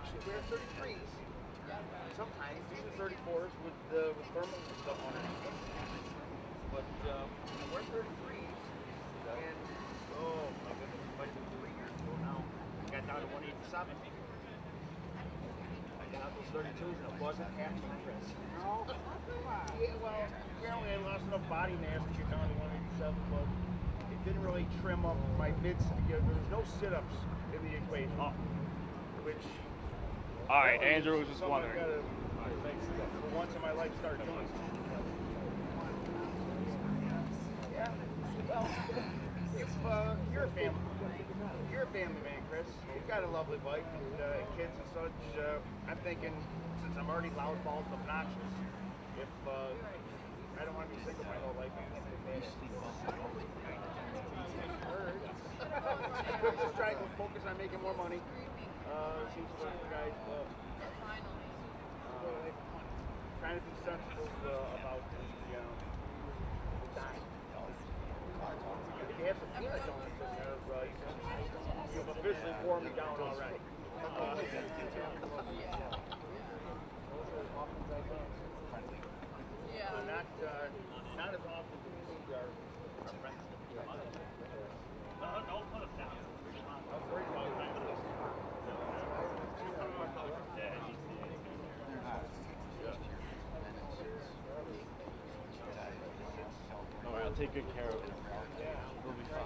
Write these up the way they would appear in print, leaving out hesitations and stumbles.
actually wear 33s. Sometimes even 34s with thermal stuff on it. But I wear 33s, and oh my goodness, it might have been 3 years ago now. I got down to 187. I got out those 32s and it wasn't happening, Chris. No? Yeah, well, apparently I lost enough body mass to get down to 187, but it didn't really trim up my mids. There was no sit-ups in the equation, which... All right, Andrew was just wondering. For once in my life, start doing. Yeah. Well, if you're a family man, Chris, you've got a lovely wife and kids and such. I'm thinking, since I'm already loud, bald, and obnoxious, if I don't want to be single my whole life, I'm thinking I could just try to focus on making more money. Seems to work for guys. Trying to be sensible about the time. If you have some peanut donuts in there, you've officially wore me down already. So not as often as we are friends. No, put it down. I was worried about time with this. All right, I'll take good care of it. Yeah. We'll be fine.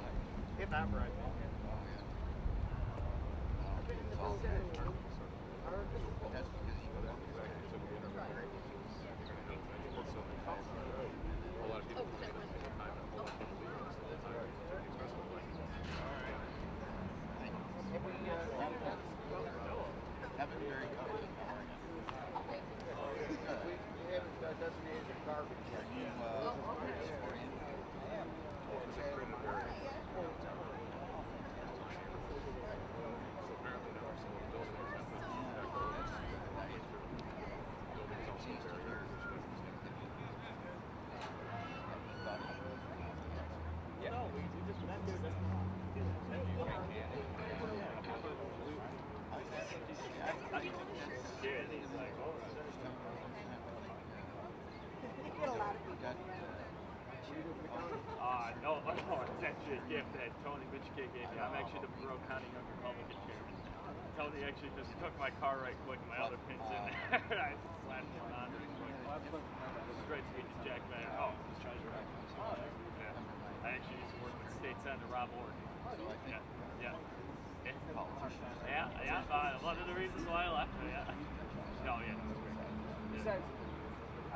If ever, I think. No, it's actually a gift that Tony Michike gave me. I'm actually the Monroe County Young Republican chairman. Tony actually just took my car right quick, my other pin's in there. I just slapped one on really quick. It's great to meet you, Jack Mayer. Oh, the treasurer. Yeah. I actually used to work with State Senator Rob Orr. Yeah. One of the reasons why I left. Yeah. No, yeah. Besides,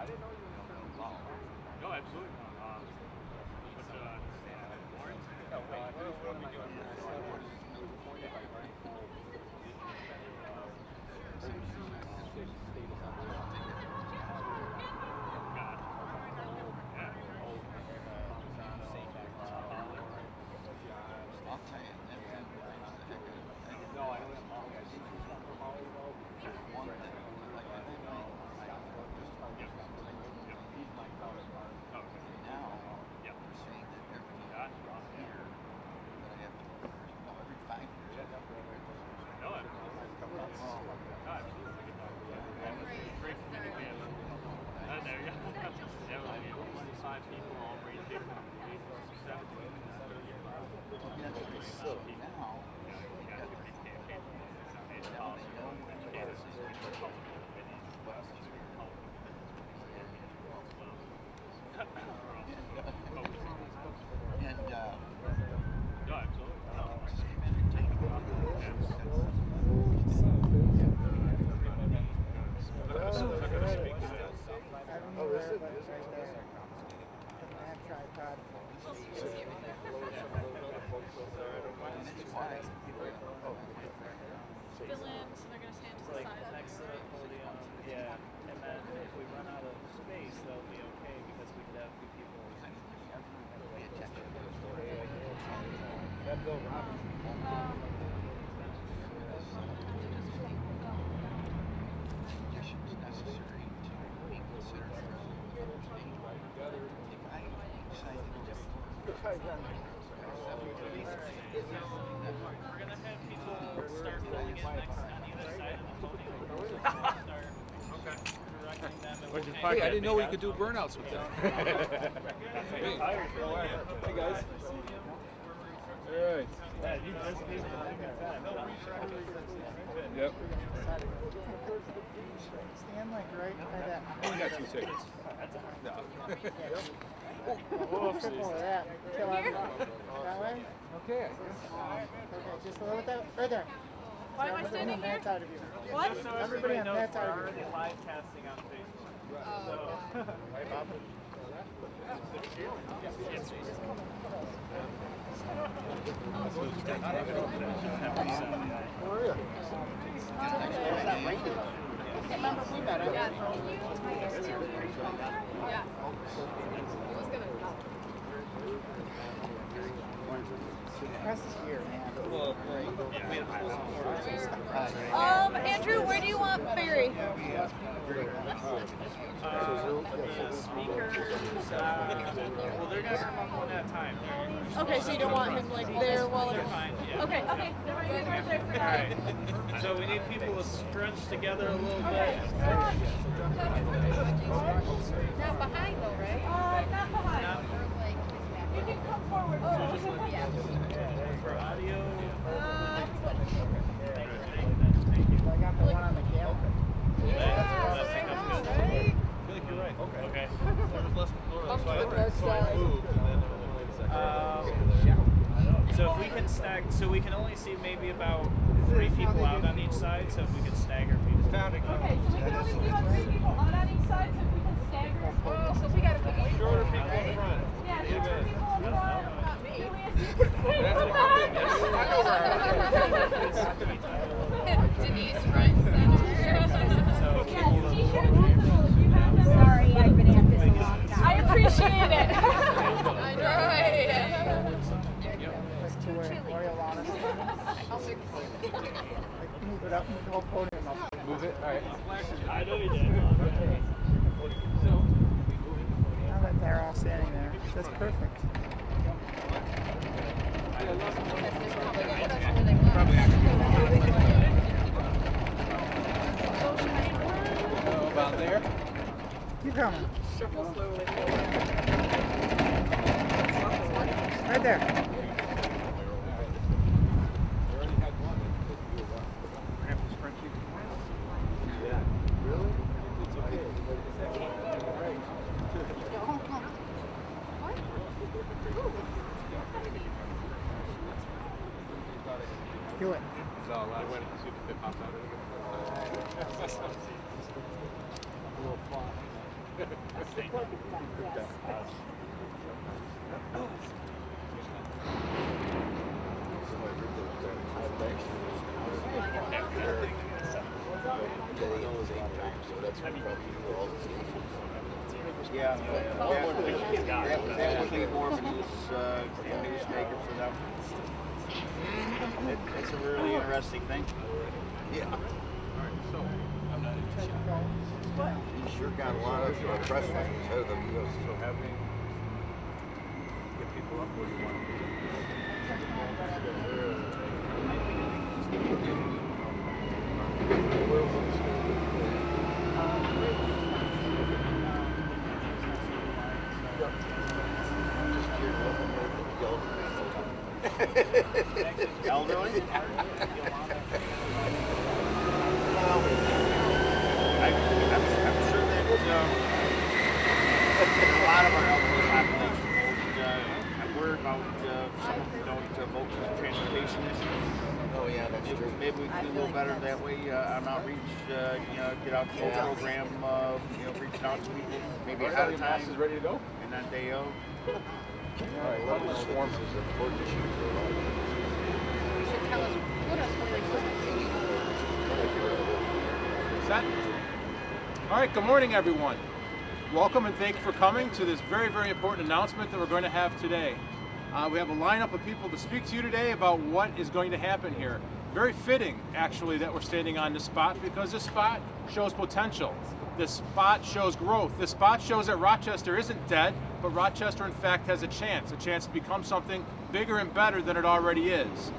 I didn't know you were going to follow. No, absolutely not. Lawrence? No, wait, what am I doing? We're gonna have people start filling in next on either side of the podium. Where's your Hey, I didn't know you could do burnouts with them. Hey guys. All right. Yep. Stand like right by that. Only got 2 tickets. No. Triple of that. Kill everyone. That way? Okay. Okay, just a little bit that. Right there. Why am I standing here? That's out of you. What? Everybody on that side of you. already live casting on Facebook. Right, Bob? Where are you? Remember we met, Yeah. huh? Yeah. It was gonna stop. Press is here, man. Andrew, where do you want Barry? Speakers, well, they're gonna come up one at a time. Okay, so you don't want him like there while They're fine, yeah. Okay, okay. Right there for Alright, so we need people to scrunch together a little bit. Not behind though, right? Not behind. You can come forward. Yeah. For audio. I got the one on the camera. Okay. So if we can so we can only see maybe about 3 people out on each side. So if we can stagger people. Okay, so we can only see about 3 people on each side, so we can stagger. Oh, so we gotta put Shorter people in front. Yeah, shorter people in front. Not me. Denise, front and center. Yes, t-shirt visible if you have them. Sorry, I've been at this a long time. I appreciate it. I know, right? Let's do it. Royal honest. Move it up, move the whole podium up. Move it. All right. I know you did. Now that they're all standing there, that's perfect. About there. Keep coming. Right there. Do it. So I went to see if it pops out of it. A little fun. Yeah, that would be more of a newsmaker for them. It's a really interesting thing. Yeah. You sure got a lot of press ahead of them. You guys still have any? Get people up where you want elderly? I'm sure that a lot of our elderly population I'm worried about some of them don't vote for transportation issues. Oh yeah, that's true. Maybe we can do a little better that way on outreach. Get out the whole program. Reaching out to people maybe ahead of time. Is ready to go? And that day of. All right. One of the swarms is an important issue for a lot of people. You should tell us, put us where they put us. Set? All right, good morning, everyone. Welcome and thank you for coming to this very, very important announcement that we're going to have today. We have a lineup of people to speak to you today about what is going to happen here. Very fitting, actually, that we're standing on this spot because this spot shows potential. This spot shows growth. This spot shows that Rochester isn't dead, but Rochester, in fact, has a chance to become something bigger and better than it already is.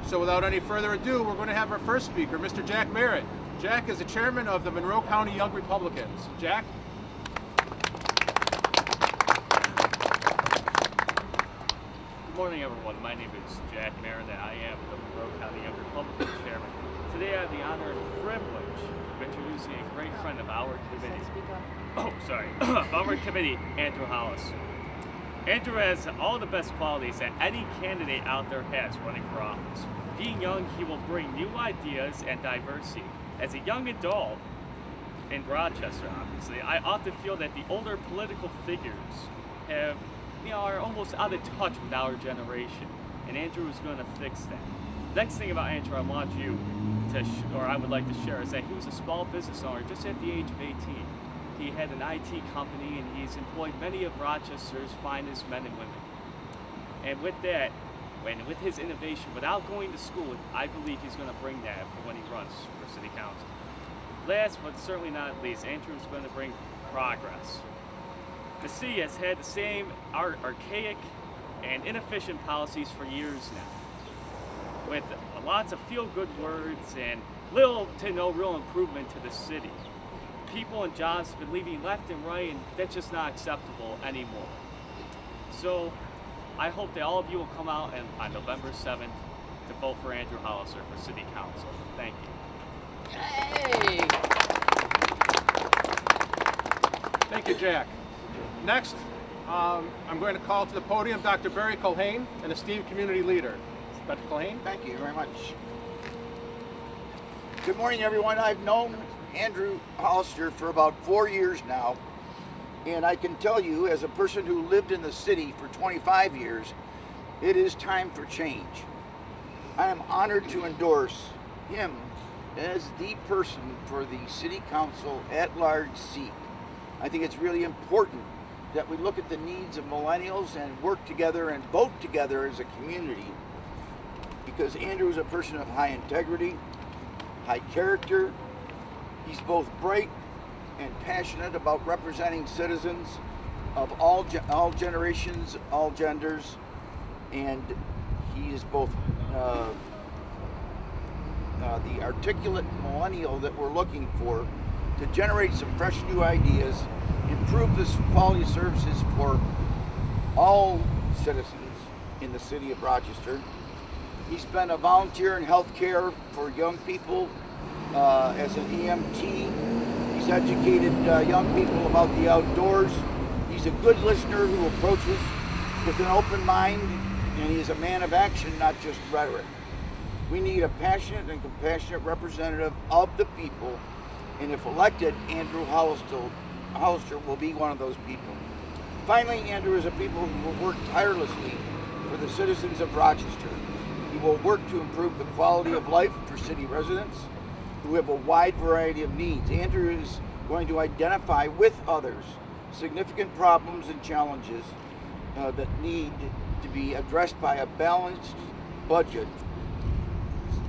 So without any further ado, we're going to have our first speaker, Mr. Jack Merritt. Jack is the chairman of the Monroe County Young Republicans. Jack? morning, everyone. My name is Jack Marin, and I am the Monroe County Young Republican Chairman. Today, I have the honor and privilege of introducing a great friend of our committee. Of our committee, Andrew Hollister. Andrew has all the best qualities that any candidate out there has running for office. Being young, he will bring new ideas and diversity. As a young adult in Rochester, obviously, I often feel that the older political figures are almost out of touch with our generation, and Andrew is going to fix that. Next thing about Andrew I want you to, I would like to share, is that he was a small business owner just at the age of 18. He had an IT company, and he's employed many of Rochester's finest men and women. And with that, and with his innovation, without going to school, I believe he's going to bring that for when he runs for city council. Last but certainly not least, Andrew is going to bring progress. The city has had the same archaic and inefficient policies for years now, with lots of feel-good words and little to no real improvement to the city. People and jobs have been leaving left and right, and that's just not acceptable anymore. So I hope that all of you will come out on November 7th to vote for Andrew Hollister for City Council. Thank you. Hey! Thank you, Jack. Next, I'm going to call to the podium Dr. Barry Culhane, an esteemed community leader. Dr. Culhane? Thank you very much. Good morning, everyone. I've known Andrew Hollister for about 4 years now, and I can tell you, as a person who lived in the city for 25 years, it is time for change. I am honored to endorse him as the person for the City Council at-large seat. I think it's really important that we look at the needs of millennials and work together and vote together as a community, because Andrew is a person of high integrity, high character. He's both bright and passionate about representing citizens of all generations, all genders, and he is both the articulate millennial that we're looking for to generate some fresh new ideas, improve the quality of services for all citizens in the city of Rochester. He's been a volunteer in healthcare for young people as an EMT. He's educated young people about the outdoors. He's a good listener who approaches with an open mind, and he is a man of action, not just rhetoric. We need a passionate and compassionate representative of the people, and if elected, Andrew Hollister will be one of those people. Finally, Andrew is a people who will work tirelessly for the citizens of Rochester. He will work to improve the quality of life for city residents who have a wide variety of needs. Andrew is going to identify with others significant problems and challenges that need to be addressed by a balanced budget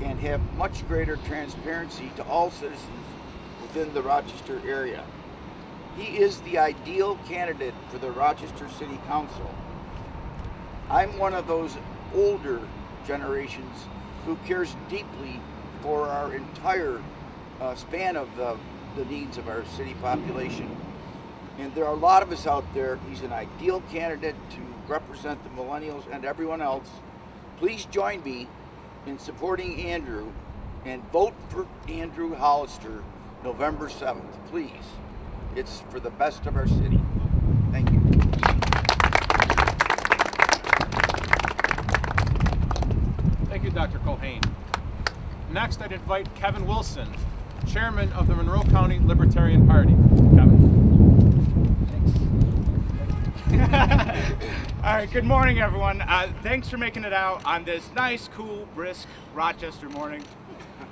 and have much greater transparency to all citizens within the Rochester area. He is the ideal candidate for the Rochester City Council. I'm one of those older generations who cares deeply for our entire span of the needs of our city population. And there are a lot of us out there. He's an ideal candidate to represent the millennials and everyone else. Please join me in supporting Andrew and vote for Andrew Hollister November 7th, please. It's for the best of our city. Thank you. Thank you, Dr. Culhane. Next, I'd invite Kevin Wilson, Chairman of the Monroe County Libertarian Party. Kevin? All right, good morning, everyone. Thanks for making it out on this nice, cool, brisk Rochester morning.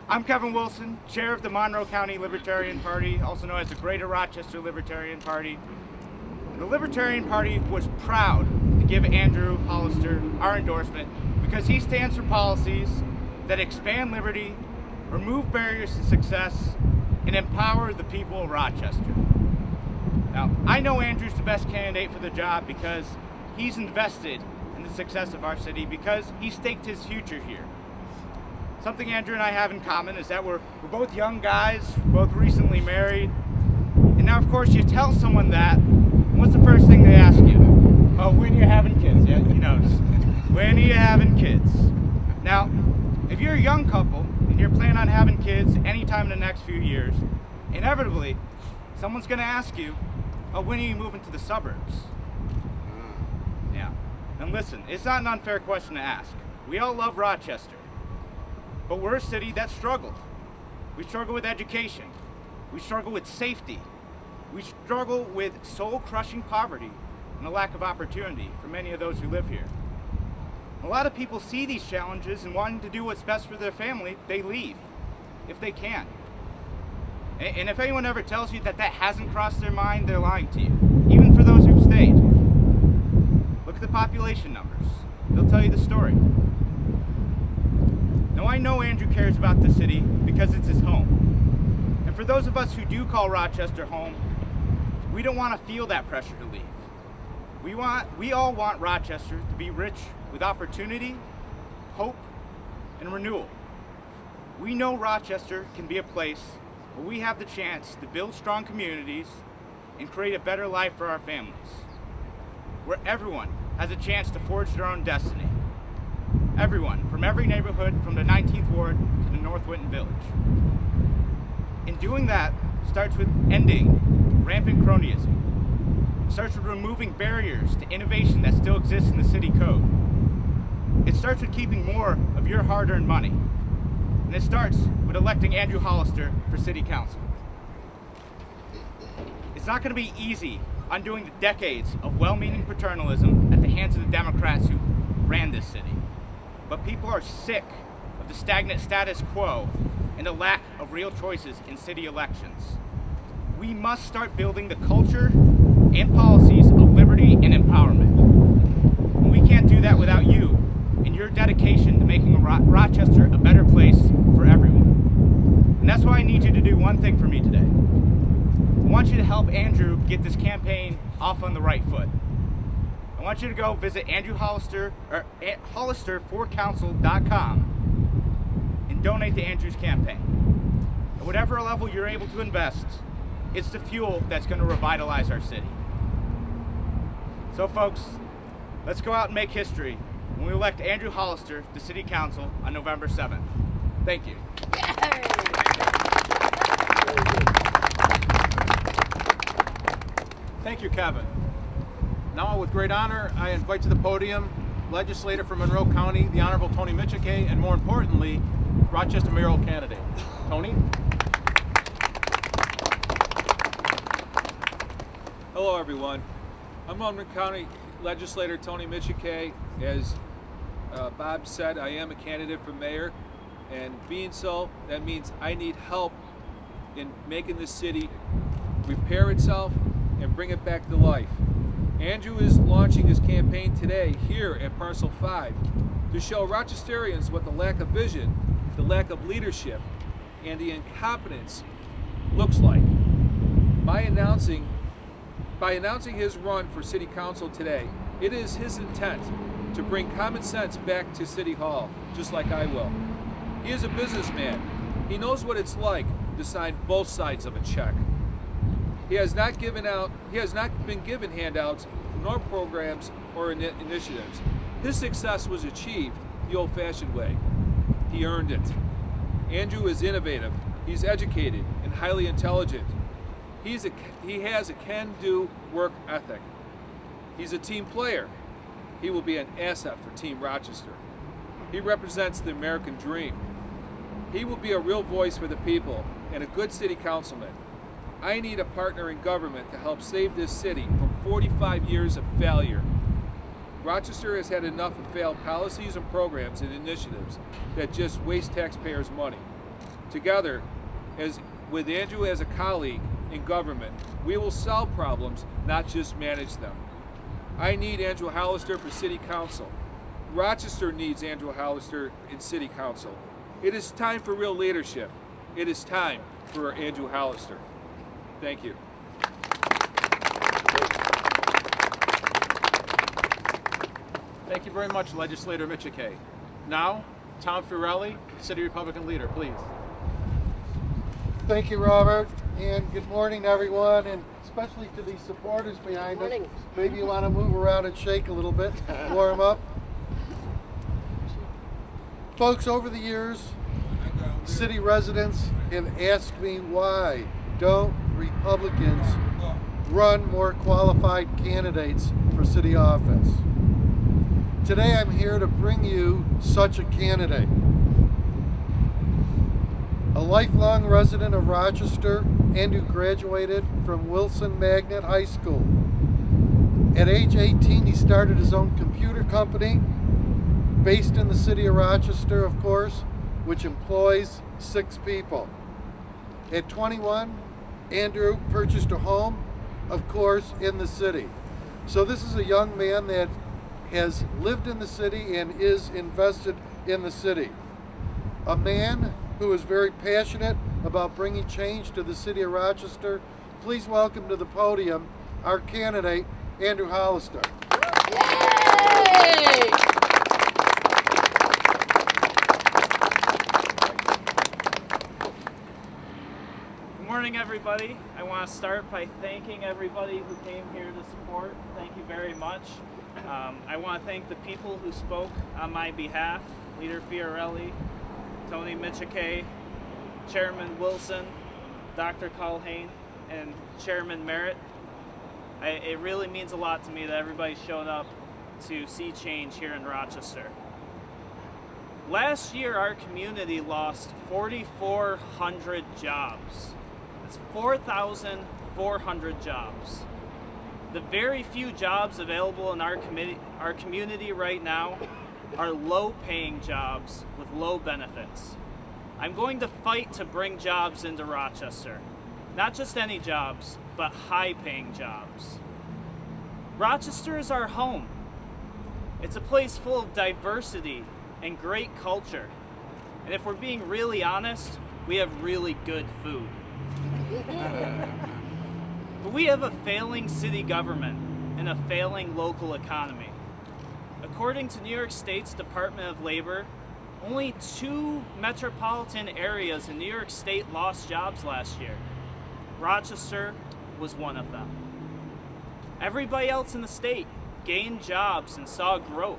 I'm Kevin Wilson, chair of the Monroe County Libertarian Party, also known as the Greater Rochester Libertarian Party. The Libertarian Party was proud to give Andrew Hollister our endorsement because he stands for policies that expand liberty, remove barriers to success, and empower the people of Rochester. Now, I know Andrew's the best candidate for the job because he's invested in the success of our city, because he staked his future here. Something Andrew and I have in common is that we're both young guys, we're both recently married. And now, of course, you tell someone that, and what's the first thing they ask you? Oh, when you're having kids, yeah, he knows. when are you having kids? Now, if you're a young couple and you're planning on having kids anytime in the next few years, inevitably, someone's going to ask you, oh, when are you moving to the suburbs? Yeah. And listen, it's not an unfair question to ask. We all love Rochester, but we're a city that struggled. We struggle with education. We struggle with safety. We struggle with soul-crushing poverty and a lack of opportunity for many of those who live here. A lot of people see these challenges and wanting to do what's best for their family, they leave, if they can. And if anyone ever tells you that that hasn't crossed their mind, they're lying to you, even for those who've stayed. Look at the population numbers. They'll tell you the story. Now, I know Andrew cares about the city because it's his home. And for those of us who do call Rochester home, we don't want to feel that pressure to leave. We all want Rochester to be rich with opportunity, hope, and renewal. We know Rochester can be a place where we have the chance to build strong communities and create a better life for our families, where everyone has a chance to forge their own destiny. Everyone, from every neighborhood from the 19th Ward to the North Winton Village. And doing that starts with ending rampant cronyism. It starts with removing barriers to innovation that still exists in the city code. It starts with keeping more of your hard-earned money. And it starts with electing Andrew Hollister for City Council. It's not going to be easy undoing the decades of well-meaning paternalism at the hands of the Democrats who ran this city. But people are sick of the stagnant status quo and the lack of real choices in city elections. We must start building the culture and policies of liberty and empowerment. And we can't do that without you and your dedication to making Rochester a better place for everyone. And that's why I need you to do one thing for me today. I want you to help Andrew get this campaign off on the right foot. I want you to go visit Andrew Hollister, or HollisterForCouncil.com and donate to Andrew's campaign. At whatever level you're able to invest, it's the fuel that's going to revitalize our city. So folks, let's go out and make history when we elect Andrew Hollister to City Council on November 7th. Thank you. Thank you, Kevin. Now, with great honor, I invite to the podium legislator from Monroe County, the Honorable Tony Michike, and more importantly, Rochester mayoral candidate. Tony? Hello, everyone. I'm Monroe County Legislator Tony Michike. As Bob said, I am a candidate for mayor, and being so, that means I need help in making this city repair itself and bring it back to life. Andrew is launching his campaign today here at Parcel 5 to show Rochesterians what the lack of vision, the lack of leadership, and the incompetence looks like. By announcing his run for City Council today, it is his intent to bring common sense back to City Hall, just like I will. He is a businessman. He knows what it's like to sign both sides of a check. He has not been given handouts, nor programs or initiatives. His success was achieved the old-fashioned way. He earned it. Andrew is innovative. He's educated and highly intelligent. He has a can-do work ethic. He's a team player. He will be an asset for Team Rochester. He represents the American dream. He will be a real voice for the people and a good city councilman. I need a partner in government to help save this city from 45 years of failure. Rochester has had enough of failed policies and programs and initiatives that just waste taxpayers' money. Together, with Andrew as a colleague in government, we will solve problems, not just manage them. I need Andrew Hollister for City Council. Rochester needs Andrew Hollister in City Council. It is time for real leadership. It is time for Andrew Hollister. Thank you. Thank you very much, Legislator Michike. Now, Tom Fiorelli, City Republican Leader, please. Thank you, Robert, and good morning, everyone, and especially to these supporters behind us. Maybe you want to move around and shake a little bit, warm up. Folks, over the years, city residents have asked me why don't Republicans run more qualified candidates for city office. Today I'm here to bring you such a candidate. A lifelong resident of Rochester and who graduated from Wilson Magnet High School. At age 18, he started his own computer company based in the city of Rochester, of course, which employs 6 people. At 21, Andrew purchased a home, of course, in the city. So this is a young man that has lived in the city and is invested in the city. A man who is very passionate about bringing change to the city of Rochester. Please welcome to the podium our candidate, Andrew Hollister. Yay! Good morning, everybody. I want to start by thanking everybody who came here to support. Thank you very much. I want to thank the people who spoke on my behalf, Leader Fiorelli, Tony Michike, Chairman Wilson, Dr. Culhane, and Chairman Merritt. It really means a lot to me that everybody showed up to see change here in Rochester. Last year, our community lost 4,400 jobs. That's 4,400 jobs. The very few jobs available in our community right now are low-paying jobs with low benefits. I'm going to fight to bring jobs into Rochester. Not just any jobs, but high-paying jobs. Rochester is our home. It's a place full of diversity and great culture. And if we're being really honest, we have really good food. But we have a failing city government and a failing local economy. According to New York State's Department of Labor, only 2 metropolitan areas in New York State lost jobs last year. Rochester was one of them. Everybody else in the state gained jobs and saw growth.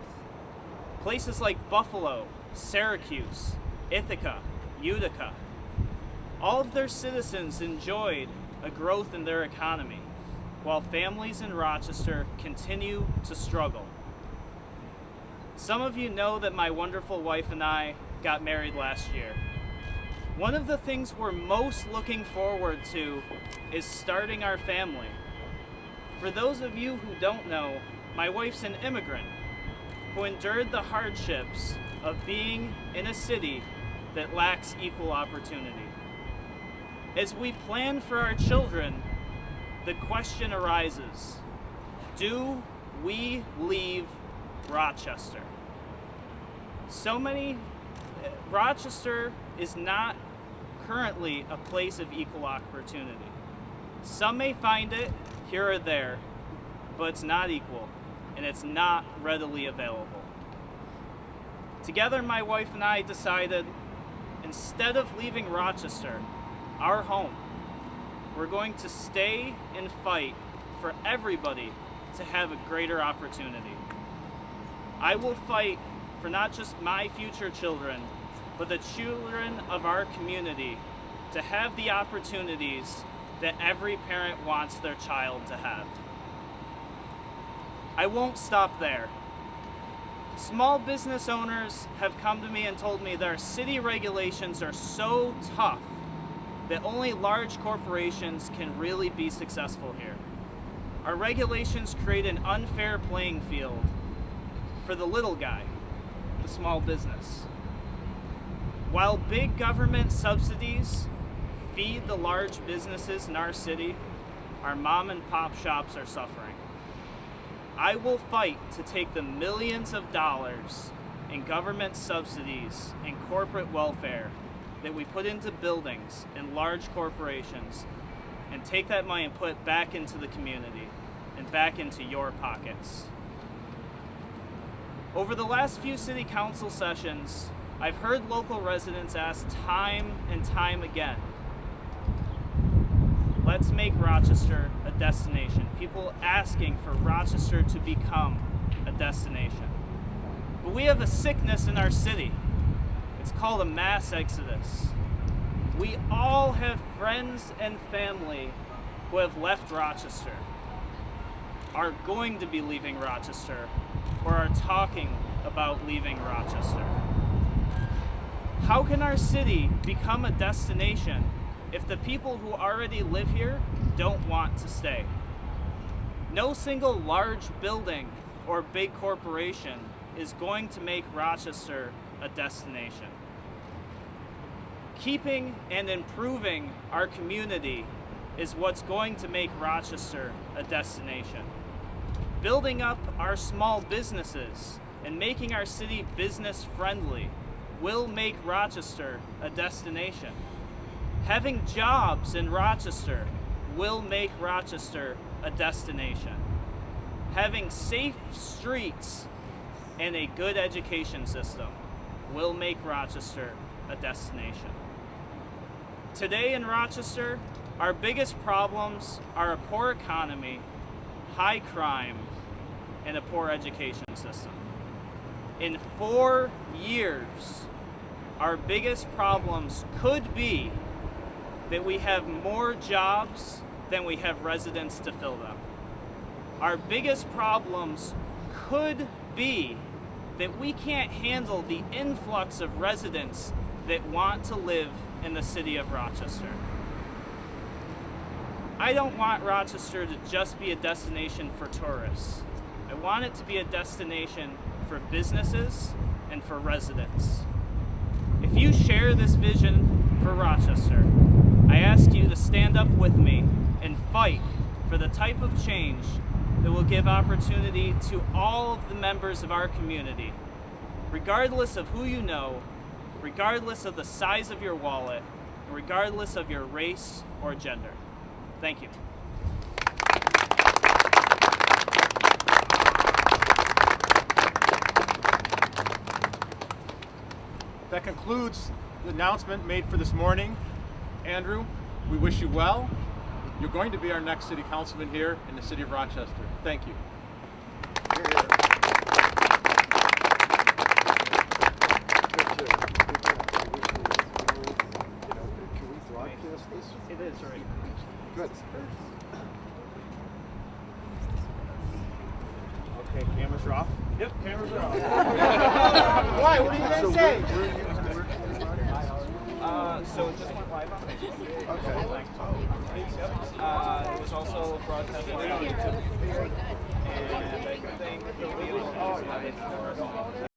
Places like Buffalo, Syracuse, Ithaca, Utica, all of their citizens enjoyed a growth in their economy, while families in Rochester continue to struggle. Some of you know that my wonderful wife and I got married last year. One of the things we're most looking forward to is starting our family. For those of you who don't know, my wife's an immigrant who endured the hardships of being in a city that lacks equal opportunity. As we plan for our children, the question arises, do we leave Rochester? Rochester is not currently a place of equal opportunity. Some may find it here or there, but it's not equal, and it's not readily available. Together, my wife and I decided, instead of leaving Rochester, our home, we're going to stay and fight for everybody to have a greater opportunity. I will fight for not just my future children, but the children of our community to have the opportunities that every parent wants their child to have. I won't stop there. Small business owners have come to me and told me their city regulations are so tough that only large corporations can really be successful here. Our regulations create an unfair playing field for the little guy, the small business. While big government subsidies feed the large businesses in our city, our mom and pop shops are suffering. I will fight to take the millions of dollars in government subsidies and corporate welfare that we put into buildings and large corporations and take that money and put it back into the community and back into your pockets. Over the last few city council sessions, I've heard local residents ask time and time again, let's make Rochester a destination. People asking for Rochester to become a destination. But we have a sickness in our city. It's called a mass exodus. We all have friends and family who have left Rochester, are going to be leaving Rochester, or are talking about leaving Rochester. How can our city become a destination if the people who already live here don't want to stay? No single large building or big corporation is going to make Rochester a destination. Keeping and improving our community is what's going to make Rochester a destination. Building up our small businesses and making our city business friendly will make Rochester a destination. Having jobs in Rochester will make Rochester a destination. Having safe streets and a good education system will make Rochester a destination. Today in Rochester, our biggest problems are a poor economy, high crime, and a poor education system. In 4 years, our biggest problems could be that we have more jobs than we have residents to fill them. Our biggest problems could be that we can't handle the influx of residents that want to live in the city of Rochester. I don't want Rochester to just be a destination for tourists. I want it to be a destination for businesses and for residents. If you share this vision for Rochester, I ask you to stand up with me and fight for the type of change that will give opportunity to all of the members of our community, regardless of who you know, regardless of the size of your wallet, and regardless of your race or gender. Thank you. That concludes the announcement made for this morning. Andrew, we wish you well. You're going to be our next city councilman here in the city of Rochester. Thank you. It is, right? Good. Okay, cameras are off. Yep, cameras are off. Why? What are you going to say? So it just went live on Facebook. Okay. It was also broadcasted on YouTube. And